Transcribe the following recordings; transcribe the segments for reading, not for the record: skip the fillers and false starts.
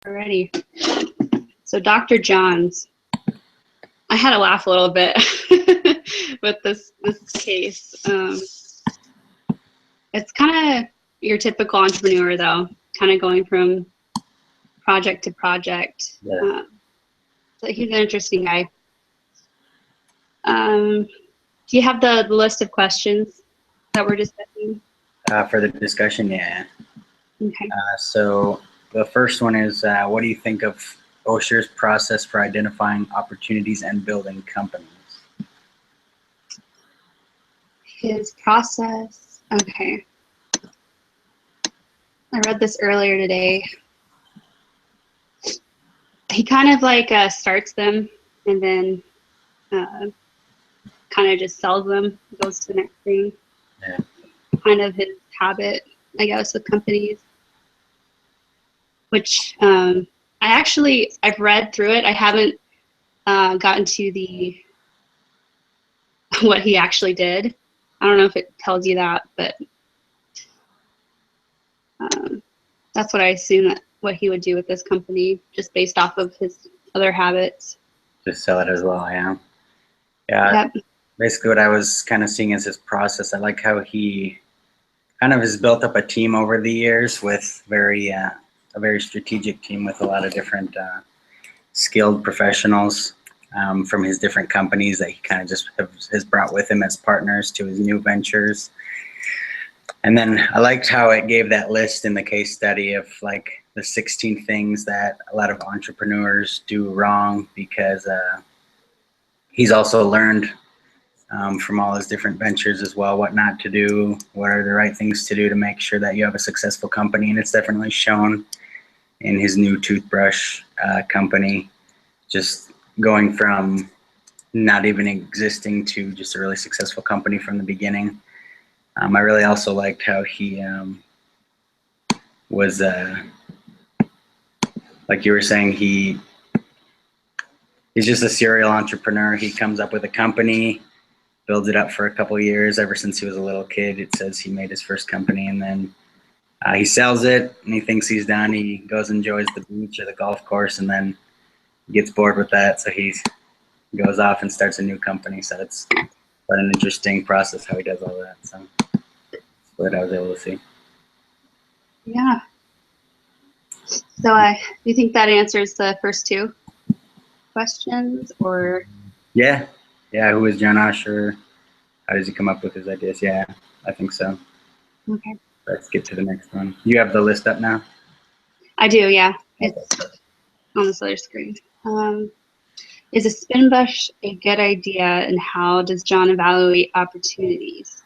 Alrighty. So Dr. Johns, I had to laugh a little bit with this case. It's kind of your typical entrepreneur, though, kind of going from project to project. Yeah. So he's an interesting guy. Do you have the list of questions that we're discussing? For the discussion, yeah. Okay. So the first one is, what do you think of Osher's process for identifying opportunities and building companies? His process. Okay. I read this earlier today. He kind of like starts them and then kind of just sells them, goes to the next thing. Yeah. Kind of his habit, I guess, with companies. Which I've read through it. I haven't gotten to the what he actually did. I don't know if it tells you that, but that's what I assume that what he would do with this company, just based off of his other habits. Just sell it as well, yeah. Yeah. Yep. Basically what I was kind of seeing as his process, I like how he kind of has built up a team over the years with a very strategic team with a lot of different skilled professionals from his different companies that he kind of just has brought with him as partners to his new ventures. And then I liked how it gave that list in the case study of like the 16 things that a lot of entrepreneurs do wrong, because he's also learned from all his different ventures as well, what not to do, what are the right things to do to make sure that you have a successful company. And it's definitely shown in his new toothbrush company, just going from not even existing to just a really successful company from the beginning. I really also liked how he was, like you were saying, he's just a serial entrepreneur. He comes up with a company, builds it up for a couple of years. Ever since he was a little kid, it says he made his first company, and then he sells it and he thinks he's done. He goes and enjoys the beach or the golf course, and then gets bored with that, so he goes off and starts a new company. So it's quite an interesting process how he does all that. So that's what I was able to see. Yeah. So do you think that answers the first two questions, or? Yeah. Who is John Osher? How does he come up with his ideas? Yeah, I think so. Okay. Let's get to the next one. You have the list up now? I do, yeah. It's on this other screen. Is a spin brush a good idea, and how does John evaluate opportunities?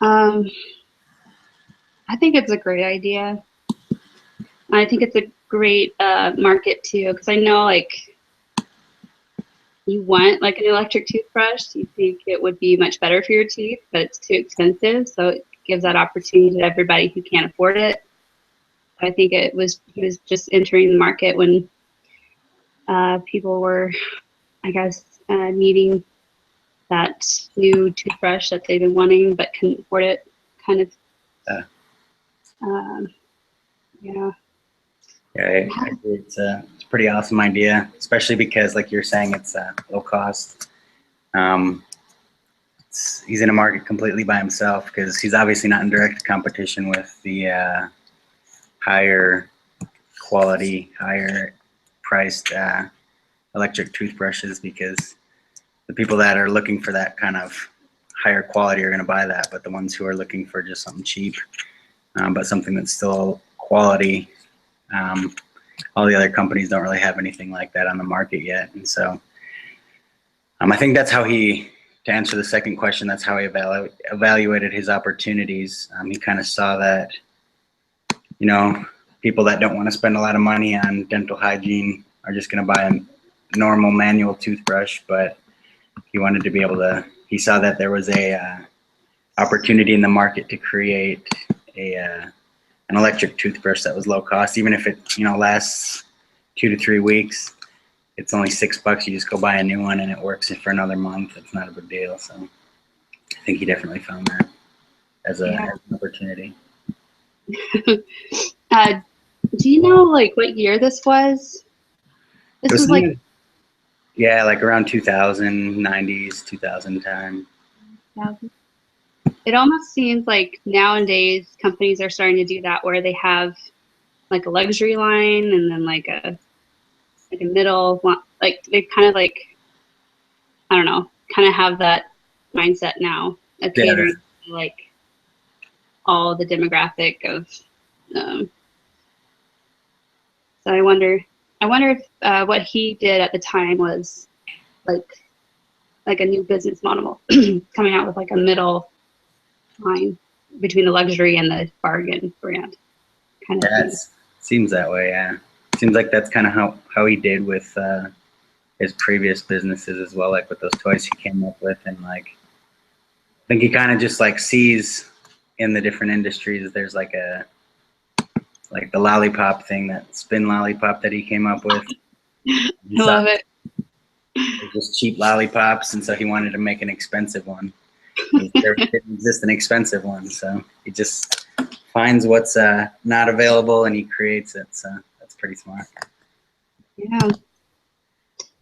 I think it's a great idea. I think it's a great market too, because I know like you want like an electric toothbrush. You think it would be much better for your teeth, but it's too expensive. So it gives that opportunity to everybody who can't afford it. I think he was just entering the market when people were, I guess, needing that new toothbrush that they've been wanting but couldn't afford it, kind of. Yeah. Yeah, I agree. It's a pretty awesome idea, especially because, like you're saying, it's low cost. He's in a market completely by himself, because he's obviously not in direct competition with the higher quality, higher priced electric toothbrushes, because the people that are looking for that kind of higher quality are going to buy that, but the ones who are looking for just something cheap, but something that's still quality, all the other companies don't really have anything like that on the market yet. And so I think that's how to answer the second question, that's how he evaluated his opportunities. He kind of saw that, you know, people that don't want to spend a lot of money on dental hygiene are just going to buy a normal manual toothbrush, but he wanted to be able to, he saw that there was a opportunity in the market to create an electric toothbrush that was low cost. Even if it, you know, lasts 2 to 3 weeks, it's only $6. You just go buy a new one and it works for another month. It's not a big deal. So I think he definitely found that as an opportunity. Do you know like what year this was? This was like, yeah, like around 2000, 90s, 2000 time. it almost seems like nowadays companies are starting to do that where they have like a luxury line and then like a middle one. Like they kind of like, I don't know, kind of have that mindset now of Yeah, catering to like all the demographic of. Um, so I wonder if what he did at the time was like a new business model, coming out with like a middle line between the luxury and the bargain brand kind of thing. seems that way. Yeah, seems like that's kind of how he did with his previous businesses as well, like with those toys he came up with, and like I think he kind of just like sees in the different industries there's like the lollipop thing, that spin lollipop that he came up with. I love it. Just cheap lollipops, and so he wanted to make an expensive one. There didn't exist an expensive one, so he just finds what's not available and he creates it. So that's pretty smart. Yeah.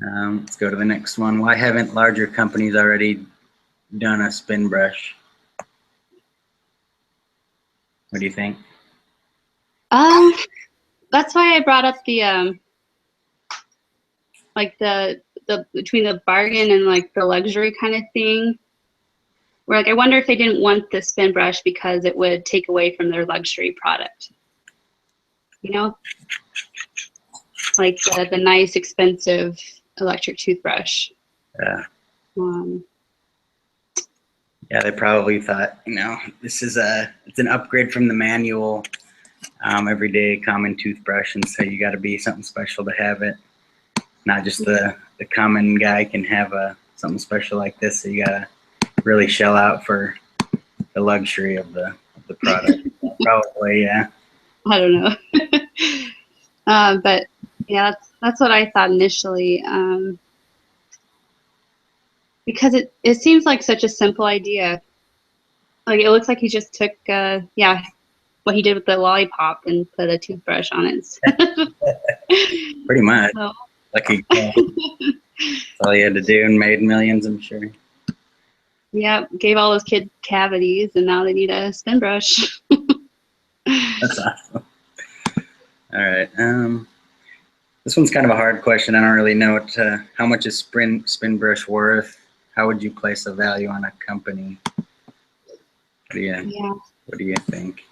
Let's go to the next one. Why haven't larger companies already done a spin brush? What do you think? That's why I brought up the like the between the bargain and like the luxury kind of thing. Where like I wonder if they didn't want the spin brush because it would take away from their luxury product. You know, like the nice expensive electric toothbrush. Yeah. Um, Yeah, they probably thought, this is it's an upgrade from the manual, everyday common toothbrush, and so you got to be something special to have it. Not just the common guy can have something special like this. So you got to really shell out for the luxury of the product. Probably, yeah. I don't know. But yeah, that's what I thought initially. Because it seems like such a simple idea. Like it looks like he just took what he did with the lollipop and put a toothbrush on it. Pretty much. So. Lucky. That's all he had to do and made millions, I'm sure. Yeah, gave all those kids cavities and now they need a spin brush. That's awesome. All right. This one's kind of a hard question. I don't really know how much is spin brush worth. How would you place a value on a company? What do you think?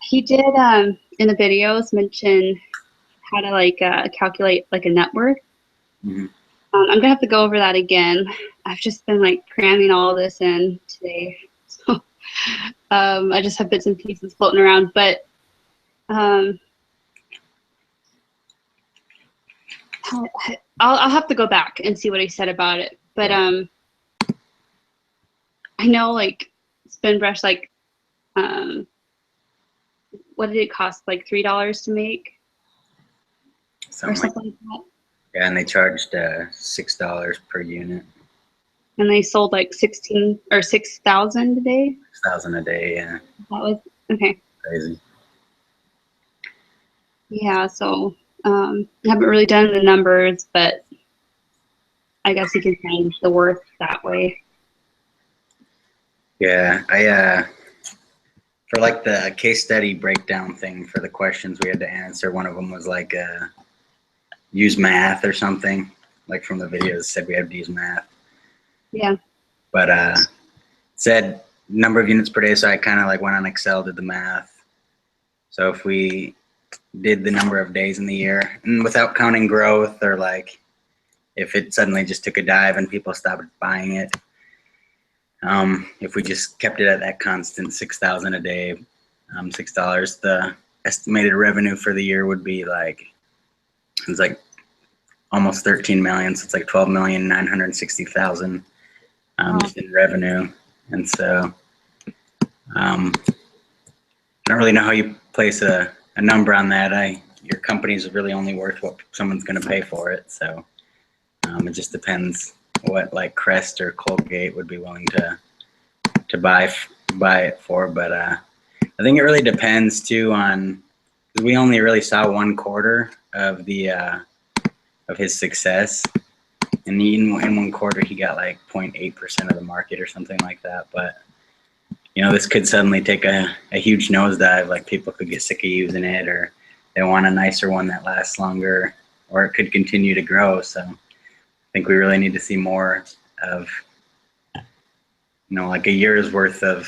He did in the videos mention how to like calculate like a net worth. Mm-hmm. I'm gonna have to go over that again. I've just been like cramming all this in today, so I just have bits and pieces floating around. But I'll have to go back and see what he said about it. But I know like spin brush, like what did it cost? Like $3 to make, or something like that. Yeah, and they charged $6 per unit. And they sold like 16 or 6,000 a day. 6,000 a day, yeah. That was okay. Crazy. Yeah, so I haven't really done the numbers, but I guess you can find the worth that way. Yeah, for like the case study breakdown thing for the questions we had to answer, one of them was like use math or something. Like from the videos said we had to use math. Yeah. But said number of units per day, so I kind of like went on Excel, did the math. So if we did the number of days in the year, and without counting growth or like if it suddenly just took a dive and people stopped buying it, if we just kept it at that constant 6,000 a day, $6, the estimated revenue for the year would be like, it's like almost 13 million. So it's like 12,960,000 just in revenue. And so I don't really know how you place a number on that. Your company's really only worth what someone's going to pay for it. So it just depends what like Crest or Colgate would be willing to buy it for. But I think it really depends too on We only really saw 1/4 of the of his success, and in 1/4 he got like 0.8% of the market or something like that. But this could suddenly take a huge nosedive. Like people could get sick of using it, or they want a nicer one that lasts longer, or it could continue to grow. So I think we really need to see more of, like a year's worth of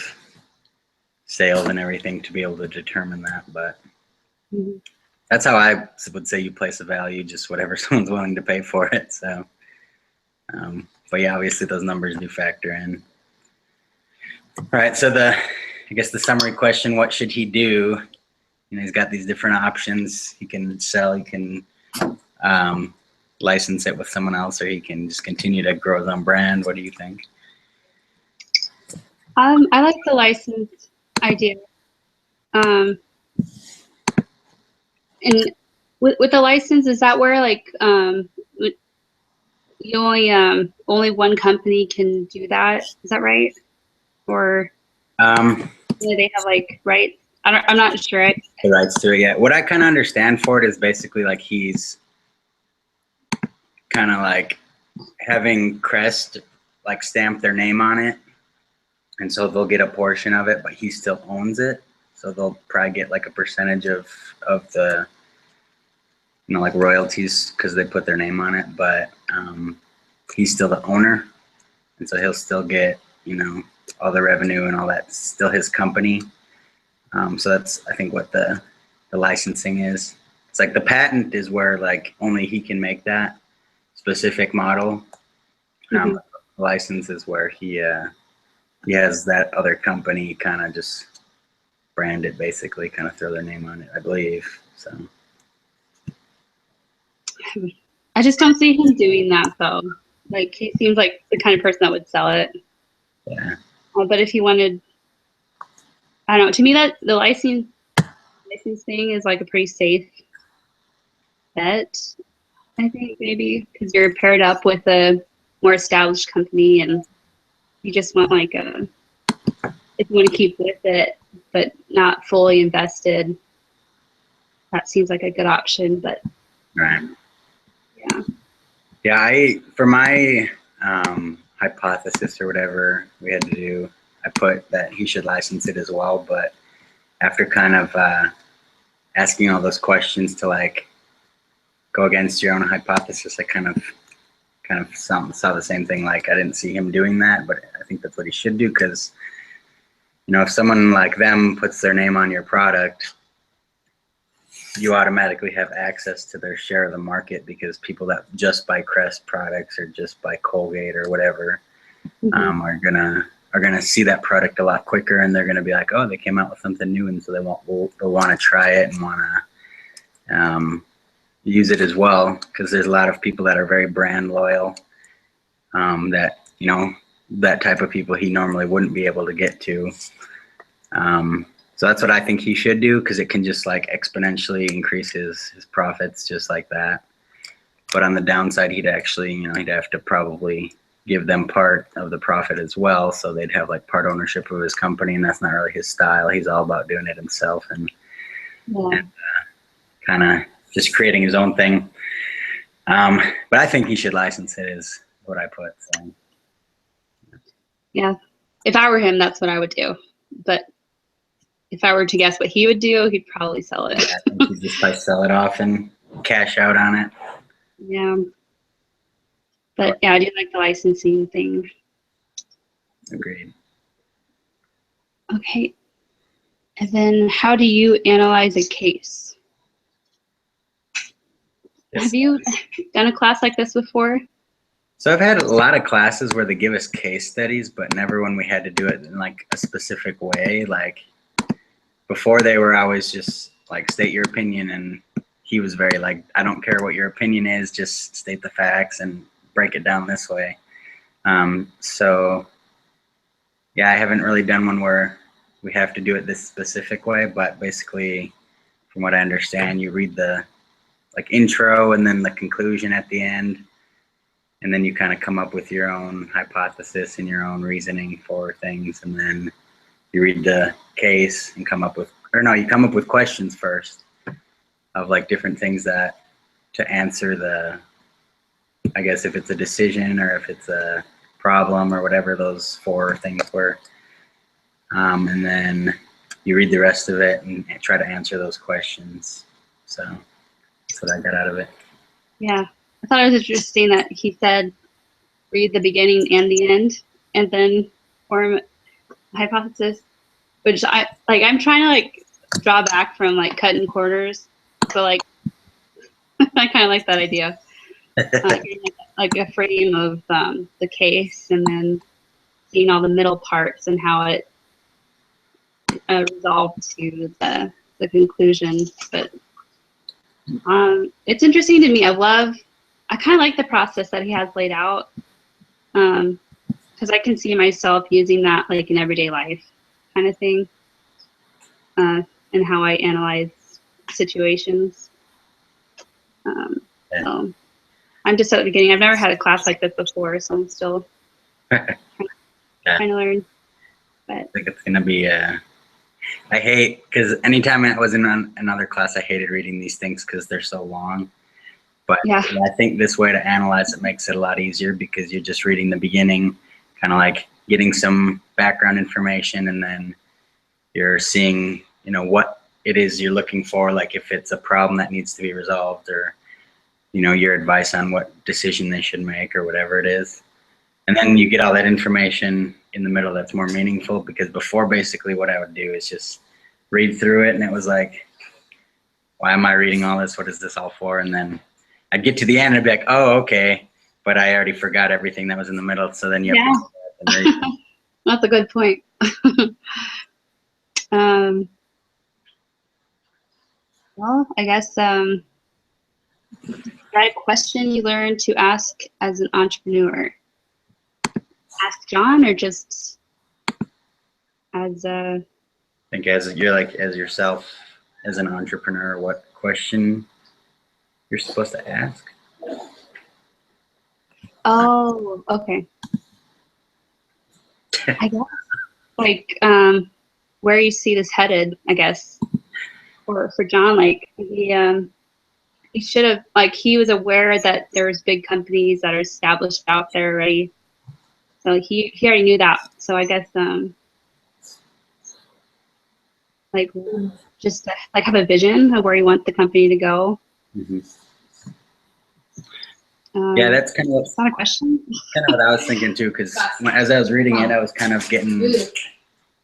sales and everything to be able to determine that. But that's how I would say you place a value, just whatever someone's willing to pay for it. So, but yeah, obviously those numbers do factor in. All right, so I guess the summary question, what should he do? He's got these different options. He can sell, he can license it with someone else, or he can just continue to grow his own brand. What do you think? I like the license idea. And with the license, is that where like you only one company can do that? Is that right? Or they have like rights? I'm not sure. The rights to it, yeah. What I kind of understand for it is basically like he's kind of like having Crest like stamp their name on it, and so they'll get a portion of it, but he still owns it. So they'll probably get like a percentage of the like royalties because they put their name on it. But he's still the owner, and so he'll still get all the revenue and all that. It's still his company. So that's I think what the licensing is. It's like the patent is where like only he can make that specific model. The license is where he has that other company kind of just brand it, basically, kind of throw their name on it, I believe. So I just don't see him doing that though. Like he seems like the kind of person that would sell it. Yeah. But if he wanted, I don't know. To me, that the license thing is like a pretty safe bet. I think maybe because you're paired up with a more established company, and you just want like if you want to keep with it, but not fully invested. That seems like a good option, but right. Yeah. Yeah, for my hypothesis or whatever we had to do, I put that he should license it as well. But after kind of asking all those questions to like go against your own hypothesis, I kind of saw the same thing. Like I didn't see him doing that, but I think that's what he should do because if someone like them puts their name on your product, you automatically have access to their share of the market because people that just buy Crest products or just buy Colgate or whatever are gonna see that product a lot quicker, and they're gonna be like, oh, they came out with something new, and so they'll want to try it and want to use it as well because there's a lot of people that are very brand loyal that that type of people he normally wouldn't be able to get to. So that's what I think he should do because it can just like exponentially increase his profits just like that. But on the downside, he'd actually, he'd have to probably give them part of the profit as well. So they'd have like part ownership of his company, and that's not really his style. He's all about doing it himself and kind of just creating his own thing. But I think he should license it is what I put. So. Yeah. If I were him, that's what I would do. But if I were to guess what he would do, he'd probably sell it. Yeah, I think he'd just like sell it off and cash out on it. Yeah. But yeah, I do like the licensing thing. Agreed. Okay. And then how do you analyze a case? Have you done a class like this before? So I've had a lot of classes where they give us case studies, but never when we had to do it in like a specific way. Like before they were always just like state your opinion, and he was very like, I don't care what your opinion is, just state the facts and break it down this way. So yeah, I haven't really done one where we have to do it this specific way, but basically from what I understand, you read the like intro and then the conclusion at the end, and then you kind of come up with your own hypothesis and your own reasoning for things, and then you read the case and come up with questions first, of like different things that to answer the, I guess if it's a decision or if it's a problem or whatever those 4 things were. And then you read the rest of it and try to answer those questions. So that's what I got out of it. Yeah. I thought it was interesting that he said read the beginning and the end and then form a hypothesis, which I'm trying to like draw back from like cutting corners, but like I kind of like that idea. Like a frame of the case and then seeing all the middle parts and how it resolved to the conclusion. But it's interesting to me. I kind of like the process that he has laid out, because I can see myself using that like in everyday life kind of thing, and how I analyze situations. So I'm just at the beginning. I've never had a class like this before, so I'm still trying to learn. But I think it's gonna be I hate, because anytime I was in another class, I hated reading these things because they're so long. But yeah, I think this way to analyze it makes it a lot easier, because you're just reading the beginning, kind of like getting some background information, and then you're seeing, you know, what it is you're looking for, like if it's a problem that needs to be resolved, or, you know, your advice on what decision they should make or whatever it is. And then you get all that information in the middle that's more meaningful, because before basically what I would do is just read through it and it was like, why am I reading all this? What is this all for? And then I'd get to the end and I'd be like, oh, okay. But I already forgot everything that was in the middle. So then you have to and read. That's a good point. Well, I guess got a question you learned to ask as an entrepreneur. Ask John, or just as a... I think as you're like, as yourself, as an entrepreneur, what question you're supposed to ask? Oh, okay. I guess like where you see this headed, I guess. Or for John, like he should have, like, he was aware that there was big companies that are established out there already. So he already knew that. So I guess like just like have a vision of where you want the company to go. Mm-hmm. Yeah, that's kind of it's not a question. Kind of what I was thinking too, because as I was reading it, I was kind of getting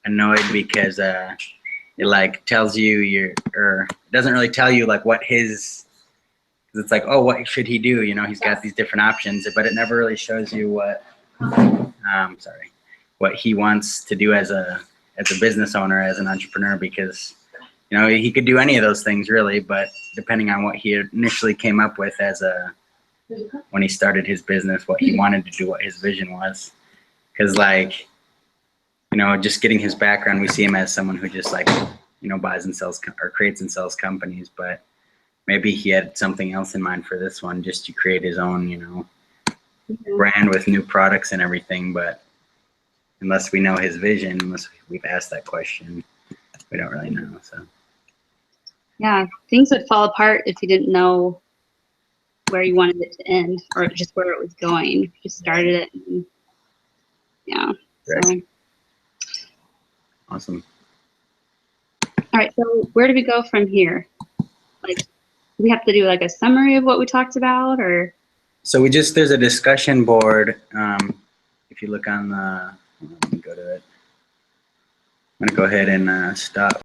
annoyed because it like tells you or it doesn't really tell you like what his, because it's like, oh, what should he do? You know, he's got these different options, but it never really shows you what what he wants to do as a business owner, as an entrepreneur, because, you know, he could do any of those things really, but depending on what he initially came up with as when he started his business, what he wanted to do, what his vision was. Because, like, you know, just getting his background, we see him as someone who just, like, you know, buys and sells or creates and sells companies, but maybe he had something else in mind for this one, just to create his own, you know, brand with new products and everything. But unless we know his vision, unless we've asked that question, we don't really know. So yeah, things would fall apart if you didn't know where you wanted it to end, or just where it was going. You just started it. And, yeah. So. Awesome. All right. So where do we go from here? Like, do we have to do like a summary of what we talked about, or? So there's a discussion board. If you look on the, let me go to it. I'm gonna go ahead and stop.